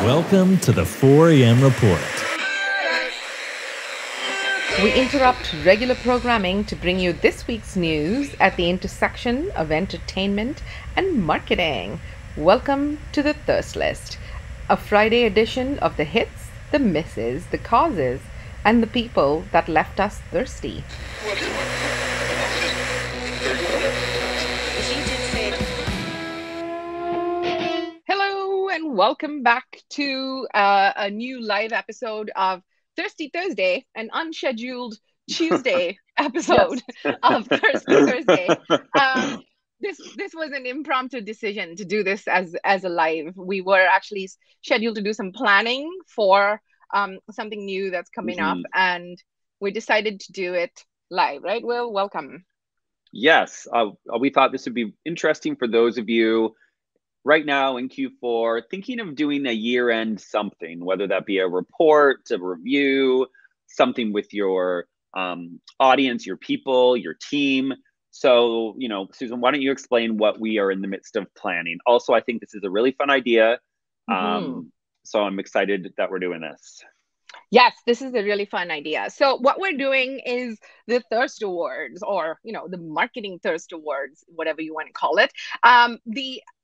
Welcome to the 4 a.m. Report. We interrupt regular programming to bring you this week's news at the intersection of entertainment and marketing. Welcome to the Thirst List, a Friday edition of the hits, the misses, the causes, and the people that left us thirsty. Hello and welcome back to a new live episode of Thirsty Thursday, an unscheduled Tuesday episode of Thirsty Thursday. This was an impromptu decision to do this as a live. We were actually scheduled to do some planning for something new that's coming up, and we decided to do it live, right? Will, welcome. Yes, we thought this would be interesting for those of you right now in Q4 thinking of doing a year-end something, whether that be a report, a review, something with your audience, your people, your team. So, Susan, why don't you explain what we are in the midst of planning? Also, I think this is a really fun idea. So I'm excited that we're doing this. Yes, this is a really fun idea. So what we're doing is the Thirst Awards, or, the Marketing Thirst Awards, whatever you want to call it.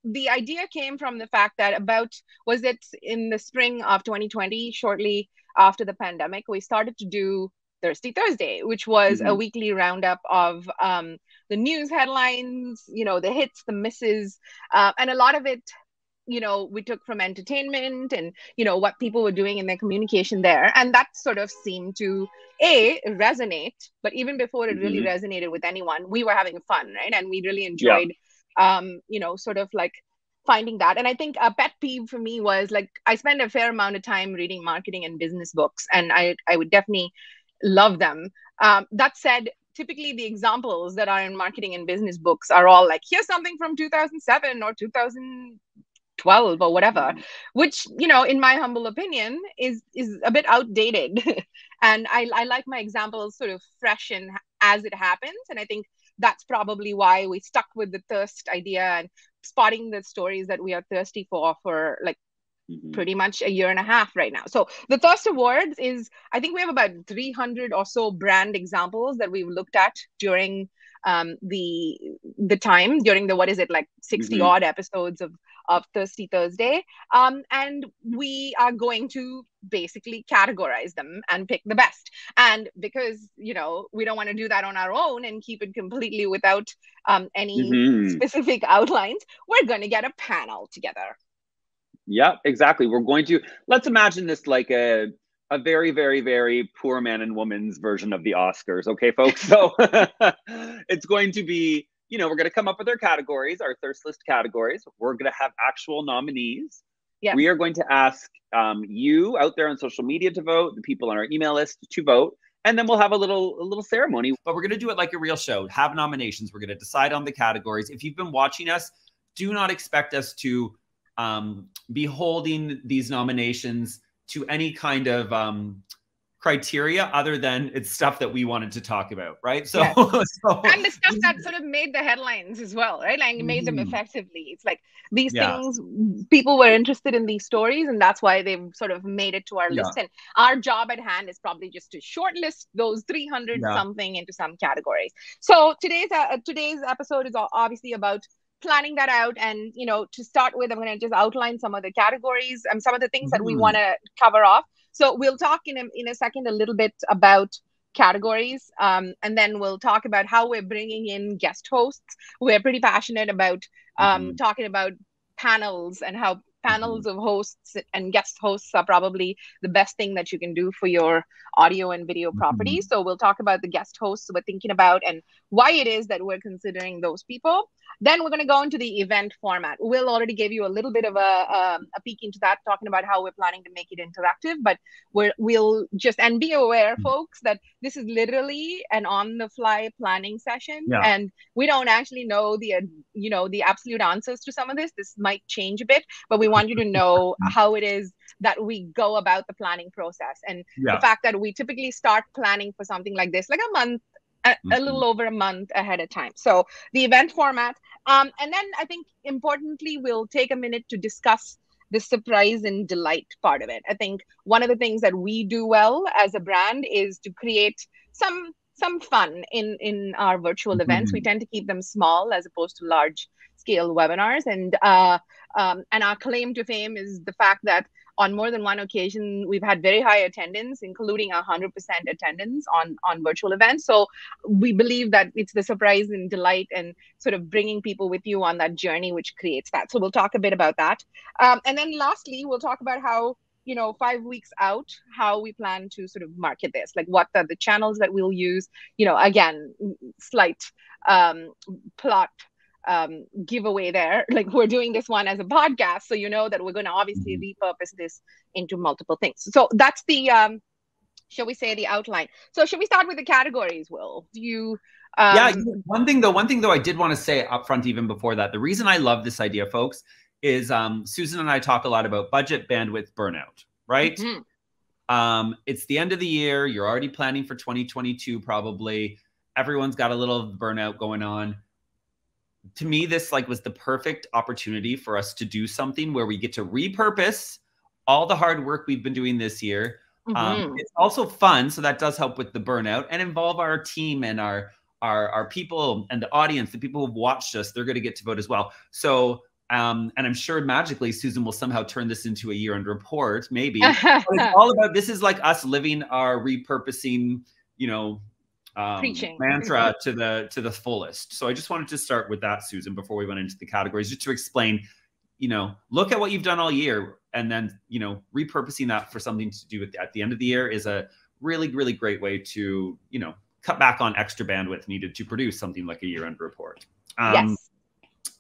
The idea came from the fact that was it in the spring of 2020, shortly after the pandemic, we started to do Thirsty Thursday, which was a weekly roundup of the news headlines, the hits, the misses, and a lot of it, we took from entertainment and, what people were doing in their communication there. And that sort of seemed to, resonate. But even before it really resonated with anyone, we were having fun, right? And we really enjoyed, sort of like finding that. And I think a pet peeve for me was like, I spend a fair amount of time reading marketing and business books, and I would definitely love them. That said, typically the examples that are in marketing and business books are all like, here's something from 2007 or 2012 or whatever, which, in my humble opinion, is a bit outdated. And I like my examples sort of fresh and as it happens. And I think that's probably why we stuck with the thirst idea and spotting the stories that we are thirsty for like pretty much a year and a half right now. So the Thirst Awards is, I think we have about 300 or so brand examples that we've looked at during the time, during the 60 odd episodes of Thirsty Thursday. And we are going to basically categorize them and pick the best. And because, we don't want to do that on our own and keep it completely without any specific outlines, we're going to get a panel together. Yeah, exactly. Let's imagine this like a very, very, very poor man and woman's version of the Oscars. Okay, folks. So it's going to be, we're going to come up with our categories, our thirst list categories. We're going to have actual nominees. Yeah. We are going to ask you out there on social media to vote, the people on our email list to vote. And then we'll have a little ceremony. But we're going to do it like a real show. Have nominations. We're going to decide on the categories. If you've been watching us, do not expect us to be holding these nominations to any kind of criteria other than it's stuff that we wanted to talk about, right? So, and the stuff that sort of made the headlines as well, right? Like made them effectively. It's like these things, people were interested in these stories, and that's why they've sort of made it to our list. And our job at hand is probably just to shortlist those 300 something into some categories. So today's episode is obviously about planning that out. And, to start with, I'm going to just outline some of the categories and some of the things that we want to cover off. So we'll talk in a second a little bit about categories. And then we'll talk about how we're bringing in guest hosts. We're pretty passionate about talking about panels and how panels of hosts and guest hosts are probably the best thing that you can do for your audio and video properties. So we'll talk about the guest hosts we're thinking about and why it is that we're considering those people. Then we're going to go into the event format. We'll already give you a little bit of a peek into that, talking about how we're planning to make it interactive. But we'll just, and be aware, folks, that this is literally an on-the-fly planning session, and we don't actually know the absolute answers to some of this. This might change a bit, but we want you to know how it is that we go about the planning process, and the fact that we typically start planning for something like this, like a month, a little over a month ahead of time. So the event format, and then I think importantly, we'll take a minute to discuss the surprise and delight part of it. I think one of the things that we do well as a brand is to create some fun in our virtual events. We tend to keep them small as opposed to large scale webinars. And our claim to fame is the fact that on more than one occasion, we've had very high attendance, including 100% attendance on virtual events. So we believe that it's the surprise and delight and sort of bringing people with you on that journey, which creates that. So we'll talk a bit about that. And then lastly, we'll talk about how, 5 weeks out, how we plan to sort of market this, like what are the channels that we'll use, again, slight plot giveaway there. Like, we're doing this one as a podcast, so that we're going to obviously repurpose this into multiple things. So that's the shall we say the outline. So should we start with the categories, Will? Do you one thing though I did want to say up front, even before that, the reason I love this idea, folks, is Susan and I talk a lot about budget, bandwidth, burnout, right? It's the end of the year, you're already planning for 2022 probably, everyone's got a little burnout going on. To me, this was the perfect opportunity for us to do something where we get to repurpose all the hard work we've been doing this year. It's also fun, so that does help with the burnout, and involve our team and our people and the audience, the people who've watched us. They're going to get to vote as well. So, and I'm sure magically Susan will somehow turn this into a year-end report, maybe. But it's all about, this is like us living our repurposing, mantra to the fullest. So I just wanted to start with that, Susan, before we went into the categories, just to explain, look at what you've done all year, and then, repurposing that for something to do at the end of the year is a really, really great way to, cut back on extra bandwidth needed to produce something like a year-end report. Yes.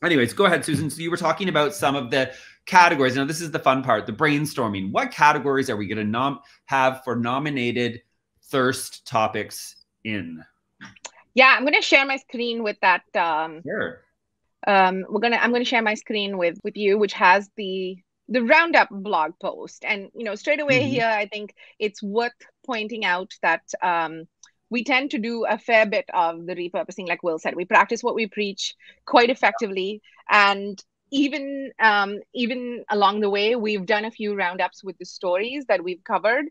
Anyways, go ahead, Susan. So you were talking about some of the categories. Now, this is the fun part, the brainstorming. What categories are we going to have for nominated thirst topics in? Yeah, I'm going to share my screen with that. Sure. I'm going to share my screen with you, which has the roundup blog post. And, straight away here, I think it's worth pointing out that we tend to do a fair bit of the repurposing, like Will said. We practice what we preach quite effectively. And even along the way, we've done a few roundups with the stories that we've covered.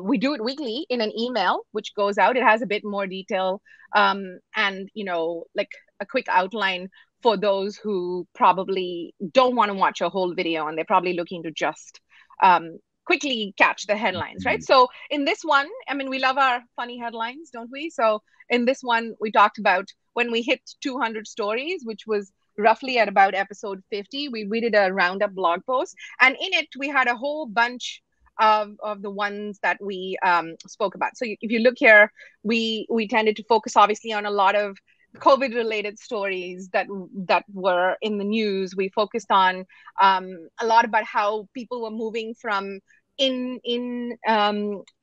We do it weekly in an email, which goes out. It has a bit more detail and, like a quick outline for those who probably don't want to watch a whole video and they're probably looking to just quickly catch the headlines, right? So in this one, we love our funny headlines, don't we? So in this one, we talked about when we hit 200 stories, which was roughly at about episode 50, we did a roundup blog post. And in it, we had a whole bunch of the ones that we spoke about. So if you look here, we tended to focus obviously on a lot of COVID-related stories that were in the news. We focused on a lot about how people were moving from in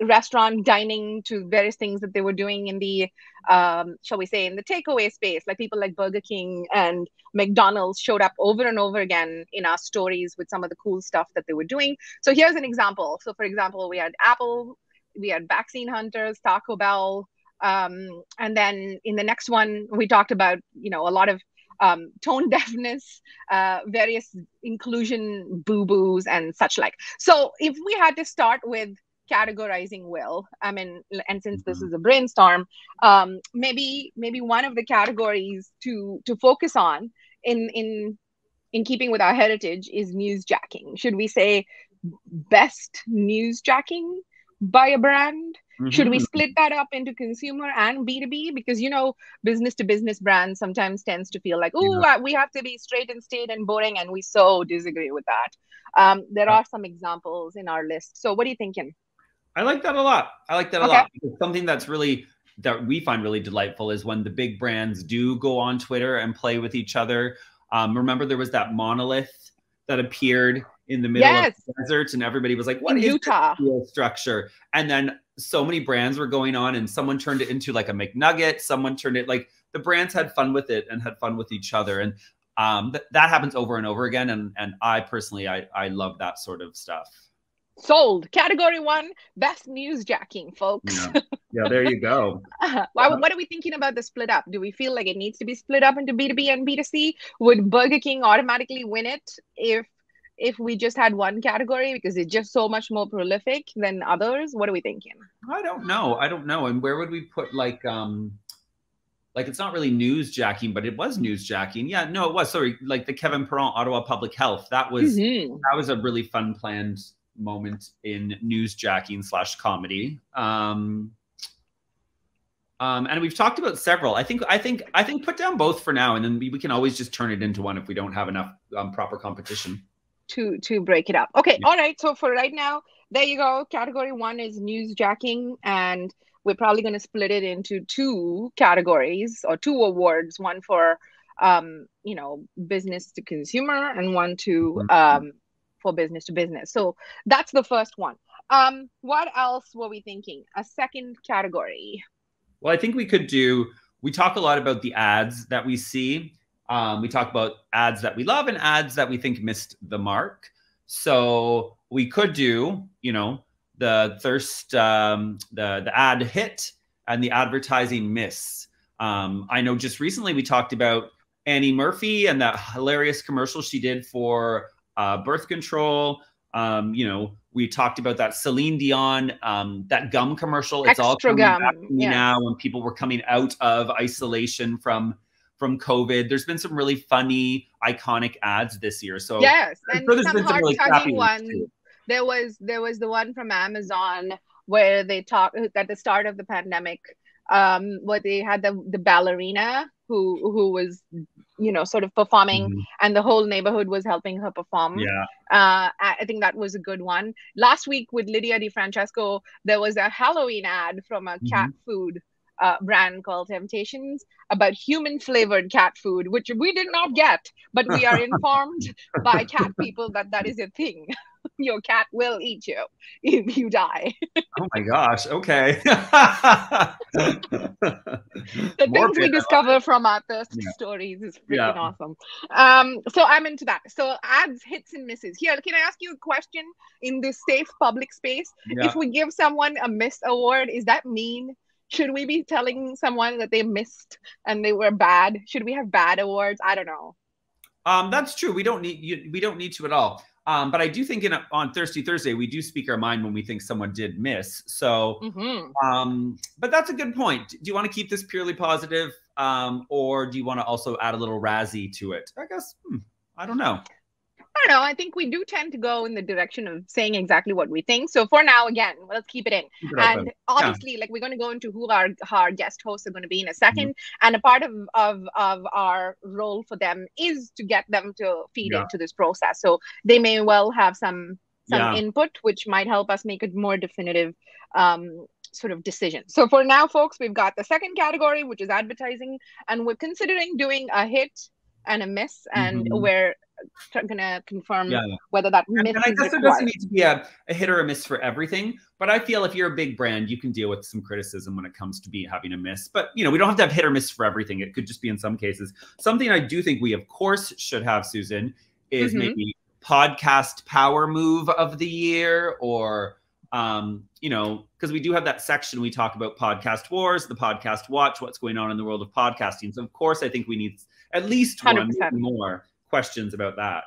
restaurant dining to various things that they were doing in the shall we say in the takeaway space. Like people like Burger King and McDonald's showed up over and over again in our stories with some of the cool stuff that they were doing. So here's an example. So for example, we had Apple, we had vaccine hunters, Taco Bell, and then in the next one we talked about a lot of tone deafness, various inclusion boo-boos and such like. So if we had to start with categorizing, Will, and since this is a brainstorm, maybe one of the categories to focus on in keeping with our heritage is newsjacking. Should we say best newsjacking by a brand? Should we split that up into consumer and B2B? Because, business to business brands sometimes tends to feel like, we have to be straight and staid and boring. And we so disagree with that. There are some examples in our list. So what are you thinking? I like that a lot. I like that a lot. Because something that we find really delightful is when the big brands do go on Twitter and play with each other. Remember there was that monolith that appeared in the middle of the desert, and everybody was like, what is Utah structure? And then so many brands were going on, and someone turned it into like a McNugget. Someone turned it, like, the brands had fun with it and had fun with each other. And that happens over and over again. And I personally, I love that sort of stuff. Sold. Category 1, best newsjacking, folks. Yeah, there you go. What are we thinking about the split up? Do we feel like it needs to be split up into B2B and B2C? Would Burger King automatically win it if if we just had one category because it's just so much more prolific than others? What are we thinking? I don't know. And where would we put like it's not really newsjacking, but it was newsjacking. Yeah, no, it was. Sorry, like the Kevin Perron Ottawa Public Health. That was that was a really fun planned moment in newsjacking / comedy. And we've talked about several. I think put down both for now, and then we can always just turn it into one if we don't have enough proper competition to break it up. Okay, yeah. All right. So for right now, there you go. Category 1 is newsjacking, and we're probably going to split it into 2 categories or 2 awards. One for business to consumer, and one to for business to business. So that's the first one. What else were we thinking? A second category. Well, I think we talk a lot about the ads that we see. We talk about ads that we love and ads that we think missed the mark. So we could do, the thirst, the ad hit and the advertising miss. I know just recently we talked about Annie Murphy and that hilarious commercial she did for birth control. We talked about that Celine Dion, that gum commercial. It's all coming back to me now when people were coming out of isolation from COVID. There's been some really funny, iconic ads this year. So yes, and some hard-touching ones. There was the one from Amazon where they talked at the start of the pandemic, where they had the ballerina who was sort of performing, and the whole neighborhood was helping her perform. I think that was a good one. Last week with Lydia DeFrancesco, there was a Halloween ad from a cat food brand called Temptations about human flavored cat food, which we did not get, but we are informed by cat people that is a thing. Your cat will eat you if you die. Oh my gosh. Okay. The things we discover from our thirst stories is freaking awesome. So I'm into that. So ads, hits and misses. Here, can I ask you a question in this safe public space? If we give someone a miss award, is that mean? Should we be telling someone that they missed and they were bad? Should we have bad awards? I don't know. That's true. We don't need to at all. But I do think on Thirsty Thursday, we do speak our mind when we think someone did miss. So, but that's a good point. Do you want to keep this purely positive, or do you want to also add a little razzie to it? I guess, I don't know. I don't know. I think we do tend to go in the direction of saying exactly what we think. So for now, again, let's keep it in. And obviously, we're going to go into who our guest hosts are going to be in a second. And a part of our role for them is to get them to feed into this process. So they may well have some input, which might help us make a more definitive sort of decision. So for now, folks, we've got the second category, which is advertising. And we're considering doing a hit and a miss. And we're going to confirm whether that miss is I guess there doesn't need to be a hit or a miss for everything, but I feel if you're a big brand, you can deal with some criticism when it comes to having a miss. But we don't have to have hit or miss for everything. It could just be in some cases. Something I do think we of course should have, Susan, is maybe podcast power move of the year, or because we do have that section we talk about podcast wars, the podcast watch, what's going on in the world of podcasting. So of course I think we need at least 100%. One more questions about that.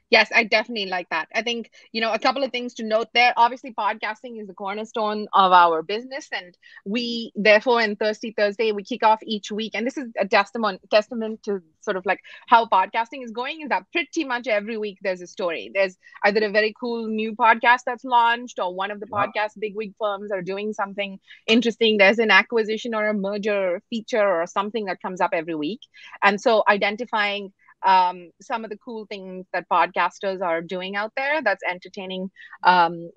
Yes, I definitely like that. I think, a couple of things to note there. Obviously, podcasting is the cornerstone of our business. And we, therefore, in Thirsty Thursday, we kick off each week. And this is a testament to sort of like how podcasting is going, is that pretty much every week there's a story. There's either a very cool new podcast that's launched, or one of the podcast bigwig firms are doing something interesting. There's an acquisition or a merger or feature or something that comes up every week. And so identifying some of the cool things that podcasters are doing out there that's entertaining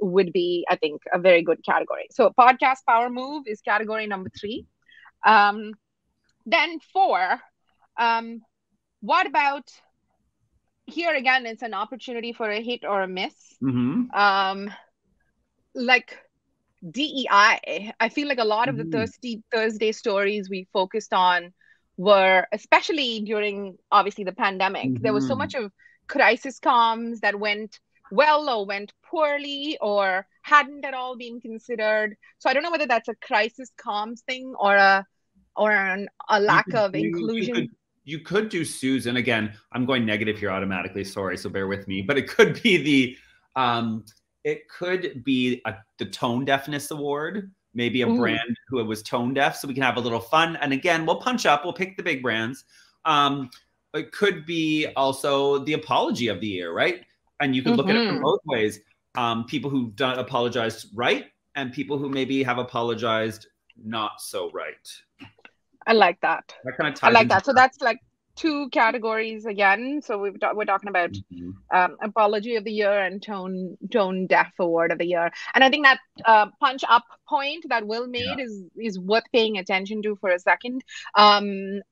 would be, I think, a very good category. So podcast power move is category number 3. Then 4, what about here again? It's an opportunity for a hit or a miss. Like DEI. I feel like a lot of the Thirsty Thursday stories we focused on were, especially during obviously the pandemic, there was so much of crisis comms that went well or went poorly or hadn't at all been considered. So I don't know whether that's a crisis comms thing or a lack of inclusion. You could do Susan. Again, I'm going negative here automatically. Sorry, so bear with me. But it could be the Tone Deafness Award. Maybe a brand who was tone deaf, so we can have a little fun. And again, we'll punch up. We'll pick the big brands. It could be also the apology of the year, right? And you could look at it from both ways. People who've apologized right, and people who maybe have apologized not so right. I like that. That kind of ties I like that. So that's like 2 categories again. So we're talking about apology of the year and tone deaf award of the year. And I think that punch up point that Will made is worth paying attention to for a second. In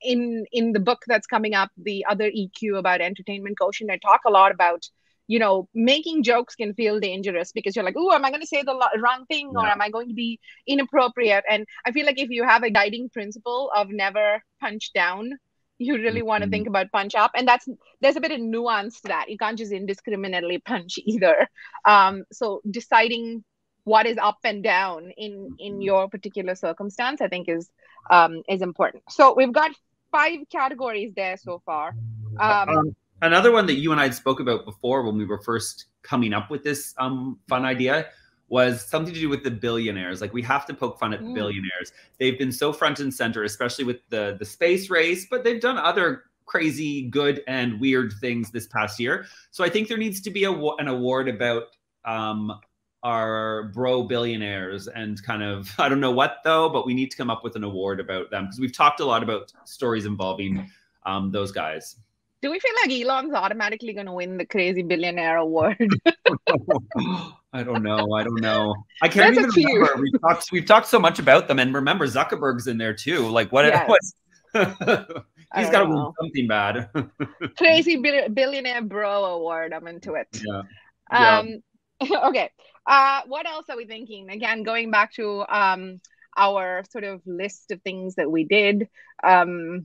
the book that's coming up, the other EQ about entertainment quotient, I talk a lot about, making jokes can feel dangerous because you're like, oh, am I going to say the wrong thing or am I going to be inappropriate? And I feel like if you have a guiding principle of never punch down, you really want to think about punch up. And there's a bit of nuance to that. You can't just indiscriminately punch either. So deciding what is up and down in your particular circumstance, I think is important. So we've got 5 categories there so far. Another one that you and I spoke about before when we were first coming up with this fun idea was something to do with the billionaires. Like, we have to poke fun at the billionaires. They've been so front and center, especially with the space race, but they've done other crazy, good and weird things this past year. So I think there needs to be an award about our bro billionaires, and kind of, I don't know what though, but we need to come up with an award about them, because we've talked a lot about stories involving those guys. Do we feel like Elon's automatically going to win the Crazy Billionaire Award? I don't know. I can't even remember. We've talked so much about them, and remember Zuckerberg's in there too. Like, what? Yes. He's got to win something bad. Crazy Billionaire Bro Award. I'm into it. Yeah. Okay. What else are we thinking? Again, going back to our sort of list of things that we did. I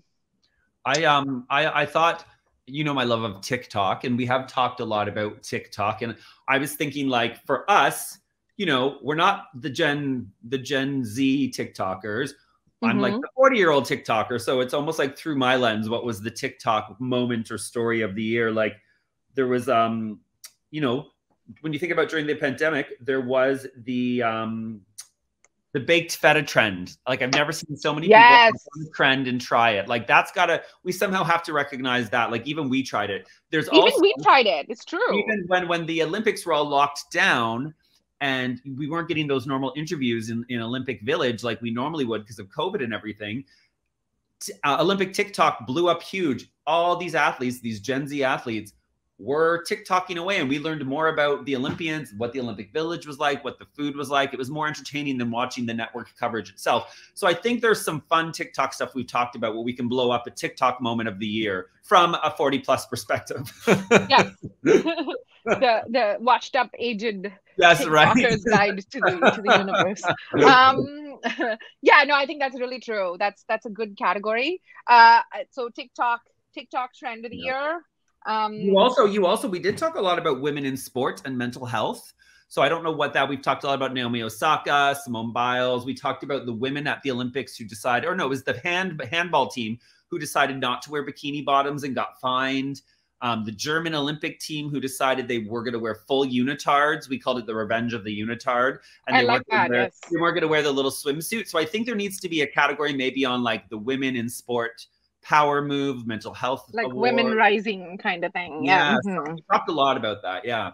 thought, my love of TikTok, and we have talked a lot about TikTok, and I was thinking, like, for us, we're not the Gen Z TikTokers. I'm like the 40-year-old TikToker. So it's almost like, through my lens, what was the TikTok moment or story of the year? Like, there was, when you think about during the pandemic, there was the baked feta trend. Like, I've never seen so many people on the trend and try it. Like, we somehow have to recognize that. Like, even we tried it. We tried it. It's true. Even when the Olympics were all locked down and we weren't getting those normal interviews in Olympic Village like we normally would because of COVID and everything, Olympic TikTok blew up huge. All these athletes, these Gen Z athletes, were TikToking away, and we learned more about the Olympians, what the Olympic Village was like, what the food was like. It was more entertaining than watching the network coverage itself. So I think there's some fun TikTok stuff we've talked about where we can blow up a TikTok moment of the year from a 40+ perspective. Yes. the washed up aged TikToker's right. Guide to the universe. I think that's really true. That's a good category. So TikTok trend of the year. You also, we did talk a lot about women in sports and mental health. So I don't know what that, we've talked a lot about Naomi Osaka, Simone Biles. We talked about the women at the Olympics who decided, or no, it was the handball team who decided not to wear bikini bottoms and got fined. The German Olympic team who decided they were going to wear full unitards. We called it the revenge of the unitard. And they weren't going to wear the little swimsuit. So I think there needs to be a category maybe on, like, the women in sport power move, mental health, like award. Women rising kind of thing. So we talked a lot about that. Yeah.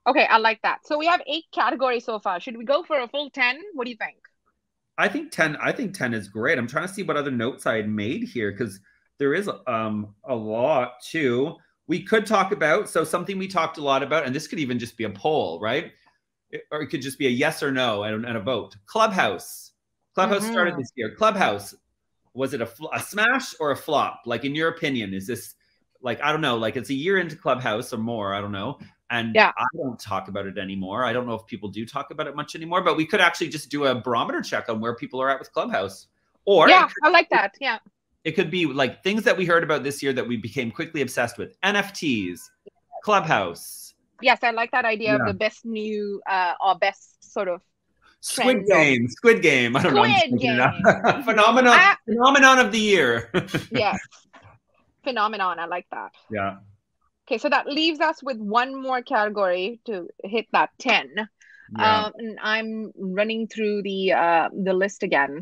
Okay, I like that. So we have 8 categories so far. Should we go for a full 10? What do you think? I think 10 is great. I'm trying to see what other notes I had made here, because there is a lot too. We could talk about, so something we talked a lot about, and this could even just be a poll, right? Or it could just be a yes or no and a vote. Clubhouse started this year. Clubhouse. Was it a smash or a flop? Like, in your opinion, is this, like, I don't know, like, it's a year into Clubhouse or more, I don't know. And I don't talk about it anymore. I don't know if people do talk about it much anymore, but we could actually just do a barometer check on where people are at with Clubhouse. Or I like that. Yeah. It could be like things that we heard about this year that we became quickly obsessed with. NFTs, Clubhouse. Yes, I like that idea of the best new or best sort of trends. Squid Game. I don't know. Squid Game. Phenomenon of the year. Yes. Phenomenon. I like that. Yeah. Okay, so that leaves us with one more category to hit that 10. Yeah. And I'm running through the list again.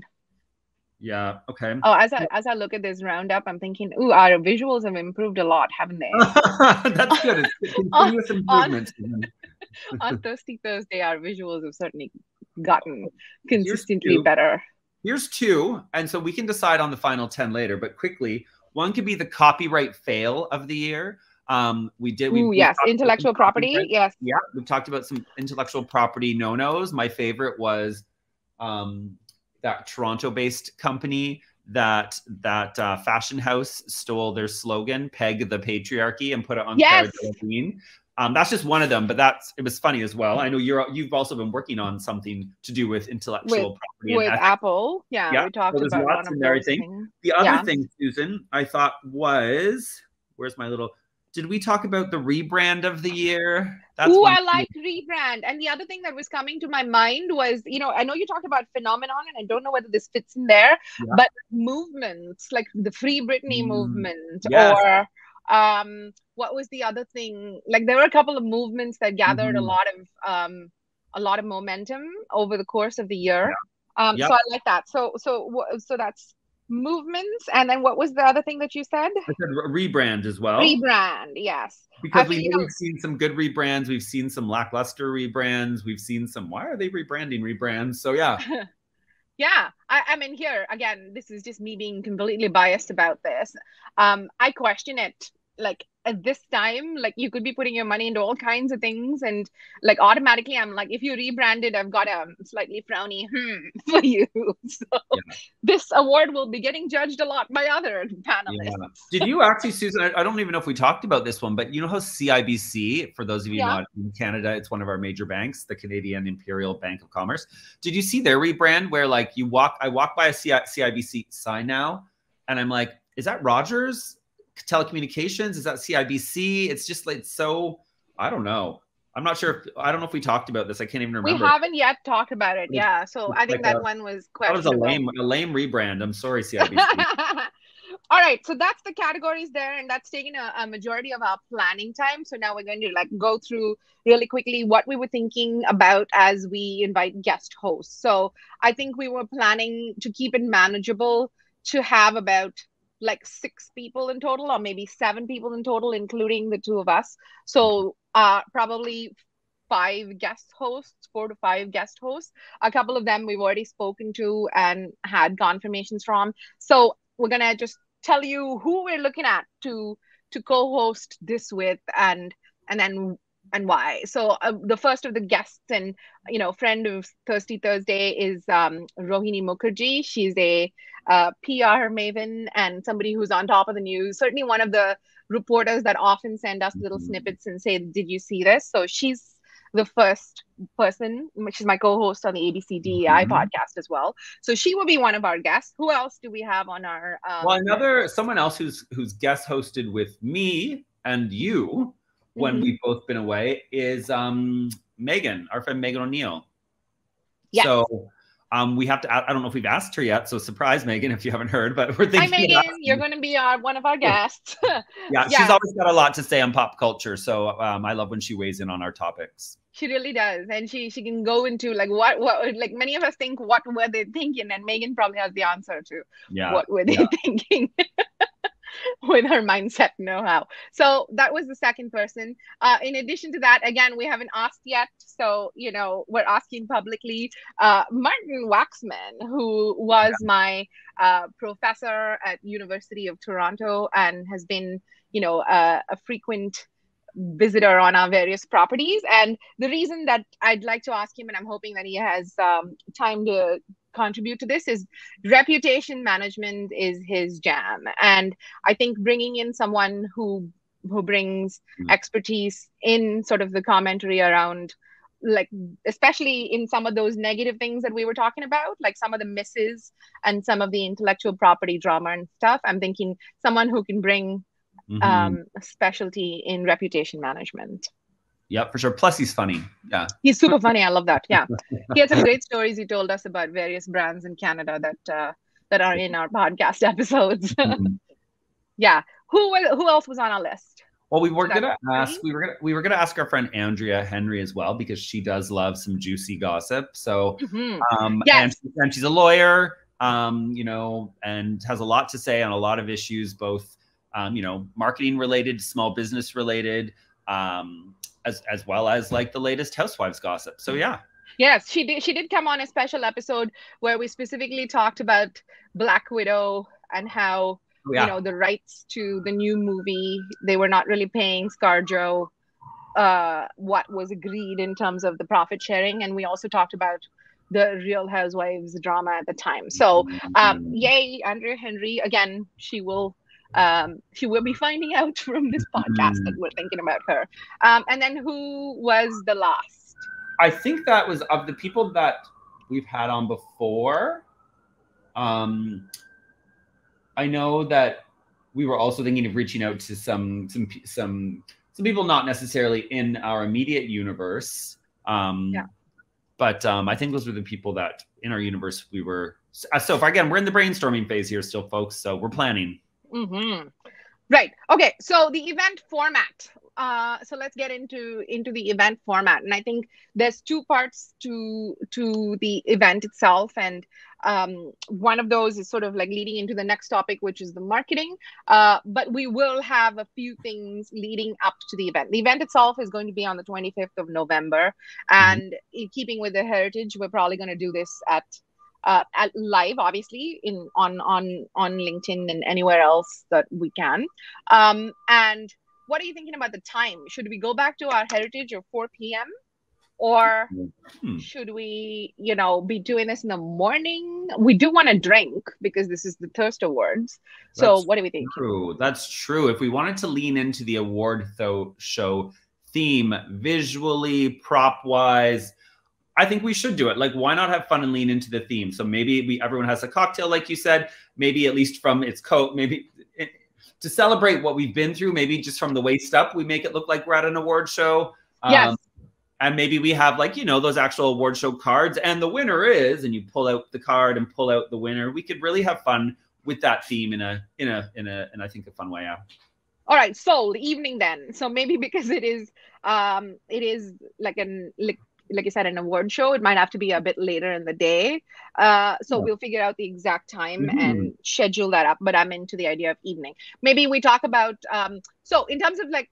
Yeah. Okay. Oh, as I look at this roundup, I'm thinking, ooh, our visuals have improved a lot, haven't they? That's good. It's continuous improvement. On Thirsty Thursday, our visuals have certainly gotten consistently better. Here's 2, and so we can decide on the final 10 later. But quickly, one could be the copyright fail of the year. Yes, intellectual property. Yes. Yeah, we've talked about some intellectual property no-nos. My favorite was that Toronto-based company that fashion house stole their slogan, "Peg the Patriarchy," and put it on Cara Delevingne. That's just one of them, but it was funny as well. I know you've also been working on something to do with intellectual property with Apple. Yeah, we talked about one of those things. The other thing, Susan, I thought was, where's my little? Did we talk about the rebrand of the year? I like rebrand. And the other thing that was coming to my mind was, I know you talked about phenomenon, and I don't know whether this fits in there, but movements like the Free Britney movement, or what was the other thing? Like there were a couple of movements that gathered a lot of momentum over the course of the year. So I like that. So that's movements, and then what was the other thing that you said? I said rebrand as well. Rebrand, yes. Because we've seen some good rebrands, we've seen some lackluster rebrands, we've seen some, why are they rebranding rebrands? So yeah. Yeah, I mean, here again, this is just me being completely biased about this. I question it. Like at this time, like you could be putting your money into all kinds of things, and like automatically I'm like, if you rebranded, I've got a slightly frowny for you. So this award will be getting judged a lot by other panelists. Did you actually, Susan, I don't even know if we talked about this one, but you know how CIBC, for those of you not in Canada, it's one of our major banks, the Canadian Imperial Bank of Commerce. Did you see their rebrand where like I walk by a CIBC sign now and I'm like, is that Rogers Telecommunications? Is that CIBC? It's just like, so I don't know. I'm not sure I don't know if we talked about this. I can't even remember. We haven't yet talked about it. Yeah. So I think that one was questionable. That was a lame rebrand. I'm sorry, CIBC. All right. So that's the categories there, and that's taking a majority of our planning time. So now we're going to like go through really quickly what we were thinking about as we invite guest hosts. So I think we were planning to keep it manageable, to have about like 6 people in total, or maybe 7 people in total, including the 2 of us. So probably 5 guest hosts, 4 to 5 guest hosts. A couple of them we've already spoken to and had confirmations from. So we're gonna just tell you who we're looking at to co-host this with, and why. So the first of the guests and friend of Thirsty Thursday is Rohini Mukherjee. She's a PR maven and somebody who's on top of the news. Certainly one of the reporters that often send us little snippets and say, "Did you see this?" So she's the first person. She's my co-host on the ABC DEI podcast as well. So she will be one of our guests. Who else do we have on our? Someone else who's guest hosted with me and you when we've both been away is Megan, our friend Megan O'Neill. Yes. So we have to, I don't know if we've asked her yet. So surprise, Megan, if you haven't heard, but we're thinking. Hi, Megan. You're going to be one of our guests. Yeah, she's always got a lot to say on pop culture. So I love when she weighs in on our topics. She really does. And she can go into like what like many of us think, what were they thinking? And Megan probably has the answer to what were they thinking. With her mindset know-how. So that was the second person. In addition to that, again, we haven't asked yet. So, we're asking publicly Martin Waxman, who was my professor at University of Toronto and has been, a frequent visitor on our various properties. And the reason that I'd like to ask him, and I'm hoping that he has time to contribute to this, is reputation management is his jam. And I think bringing in someone who brings expertise in sort of the commentary around, like, especially in some of those negative things that we were talking about, like some of the misses and some of the intellectual property drama and stuff. I'm thinking someone who can bring a specialty in reputation management. Yep, for sure. Plus, he's funny. Yeah. He's super funny. I love that. Yeah. He had some great stories he told us about various brands in Canada that are in our podcast episodes. Yeah. Who else was on our list? Well, we were gonna ask our friend Andrea Henry as well, because she does love some juicy gossip. So Yes. and she's a lawyer, you know, and has a lot to say on a lot of issues, both you know, marketing related, small business related, as well as like the latest housewives gossip. So yeah. Yes, she did come on a special episode where we specifically talked about Black Widow and how you know, the rights to the new movie, they were not really paying ScarJo what was agreed in terms of the profit sharing. And we also talked about the Real Housewives drama at the time. So yay, Andrea Henry. Again, she will be finding out from this podcast that we're thinking about her. And then who was the last? I think that was, of the people that we've had on before, I know that we were also thinking of reaching out to some people not necessarily in our immediate universe. But I think those were the people that in our universe we were. So far, again, we're in the brainstorming phase here still, folks. So we're planning. Right. Okay. So the event format. So let's get into the event format. And I think there's two parts to the event itself. And one of those is sort of like leading into the next topic, which is the marketing. But we will have a few things leading up to the event. The event itself is going to be on the 25th of November. And in keeping with the heritage, we're probably going to do this at live, obviously, on LinkedIn and anywhere else that we can. And what are you thinking about the time? Should we go back to our heritage of 4 p.m. or should we, you know, be doing this in the morning? We do want to drink because this is the Thirst Awards. So what do we think? That's true. If we wanted to lean into the award show theme visually, prop wise, I think we should do it. Like, why not have fun and lean into the theme? So maybe everyone has a cocktail, like you said, maybe at least from its coat, to celebrate what we've been through, maybe just from the waist up, we make it look like we're at an award show. Yes. And maybe we have, like, you know, those actual award show cards, and the winner is, and you pull out the card and pull out the winner. We could really have fun with that theme in I think a fun way out. All right. So the evening then. So maybe because it is like you said, an award show, it might have to be a bit later in the day. So we'll figure out the exact time and schedule that up. But I'm into the idea of evening. Maybe we talk about, so in terms of like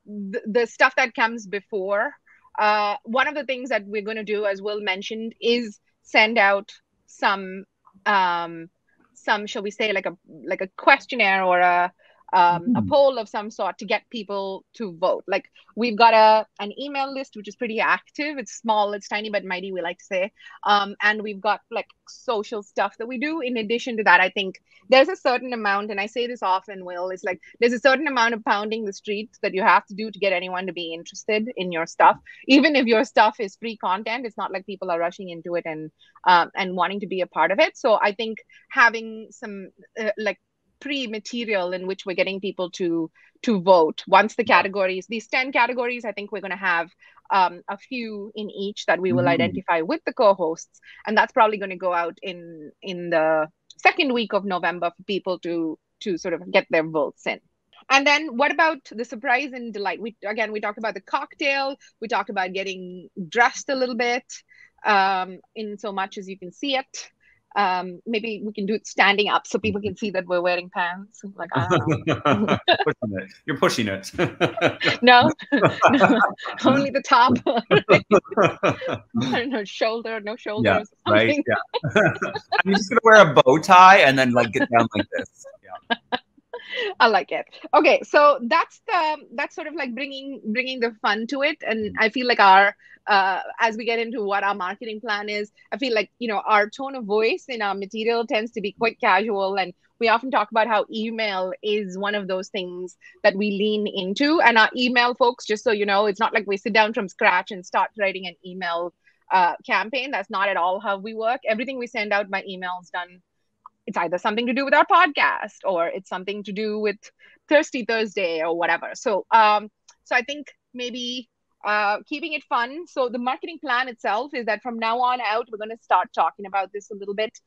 the stuff that comes before, one of the things that we're going to do, as Will mentioned, is send out some, shall we say, like a questionnaire or a poll of some sort to get people to vote. Like, we've got an email list which is pretty active. It's small, it's tiny but mighty, we like to say. And we've got like social stuff that we do. In addition to that, I think there's a certain amount, and I say this often, Will, it's like there's a certain amount of pounding the streets that you have to do to get anyone to be interested in your stuff. Even if your stuff is free content, it's not like people are rushing into it and wanting to be a part of it. So I think having some like pre-material in which we're getting people to vote once the categories, these 10 categories, I think we're going to have a few in each that we will identify with the co-hosts, and that's probably going to go out in the second week of November for people to sort of get their votes in. And then what about the surprise and delight? We talked about the cocktail, we talked about getting dressed a little bit in so much as you can see it. Maybe we can do it standing up so people can see that we're wearing pants. Like, I don't know. You're pushing it. No, only the top. I don't know, no shoulders. Yeah, right. Yeah. I'm just gonna wear a bow tie and then like get down like this. Yeah. I like it. Okay, so that's sort of like bringing the fun to it, and I feel like our as we get into what our marketing plan is, I feel like, you know, our tone of voice in our material tends to be quite casual, and we often talk about how email is one of those things that we lean into. And our email, folks, just so you know, it's not like we sit down from scratch and start writing an email campaign. That's not at all how we work. Everything we send out by email is done. It's either something to do with our podcast or it's something to do with Thirsty Thursday or whatever. So I think maybe keeping it fun. So the marketing plan itself is that from now on out, we're going to start talking about this a little bit.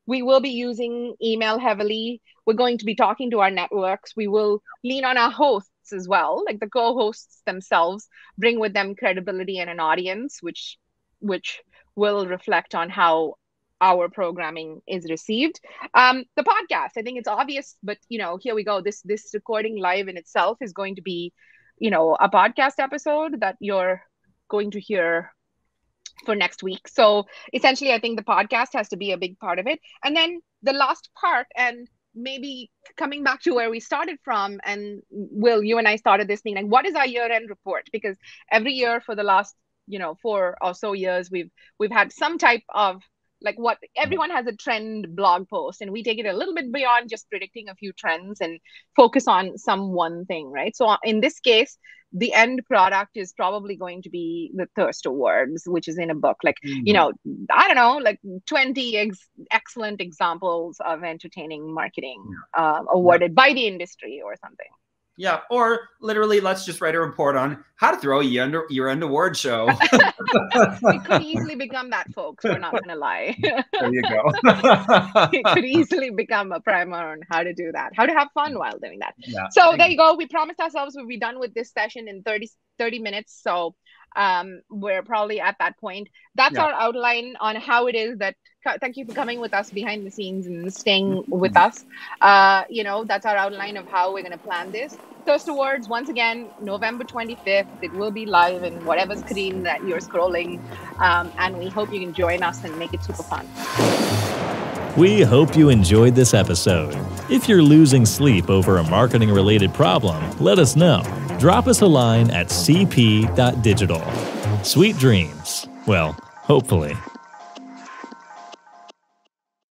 We will be using email heavily. We're going to be talking to our networks. We will lean on our hosts as well, like the co-hosts themselves, bring with them credibility and an audience, which will reflect on how our programming is received. The podcast, I think it's obvious, but here we go. This recording live in itself is going to be, a podcast episode that you're going to hear for next week. So essentially, I think the podcast has to be a big part of it. And then the last part, and maybe coming back to where we started from, and Will, you and I started this thing, like, what is our year-end report? Because every year for the last 4 or so years, we've had some type of, like, what everyone has a trend blog post, and we take it a little bit beyond just predicting a few trends and focus on some one thing, right? So in this case, the end product is probably going to be the Thirst Awards, which is in a book, like, I don't know, like 20 excellent examples of entertaining marketing awarded by the industry or something. Yeah, or literally, let's just write a report on how to throw a year-end award show. It could easily become that, folks. We're not going to lie. There you go. It could easily become a primer on how to do that, how to have fun while doing that. Yeah. So there you go. We promised ourselves we'll be done with this session in 30 minutes. So we're probably at that point. That's our outline on how it is that. Thank you for coming with us behind the scenes and staying with us. That's our outline of how we're going to plan this. Thirst Awards, once again, November 25th. It will be live in whatever screen that you're scrolling. And we hope you can join us and make it super fun. We hope you enjoyed this episode. If you're losing sleep over a marketing-related problem, let us know. Drop us a line at cp.digital. Sweet dreams. Well, hopefully.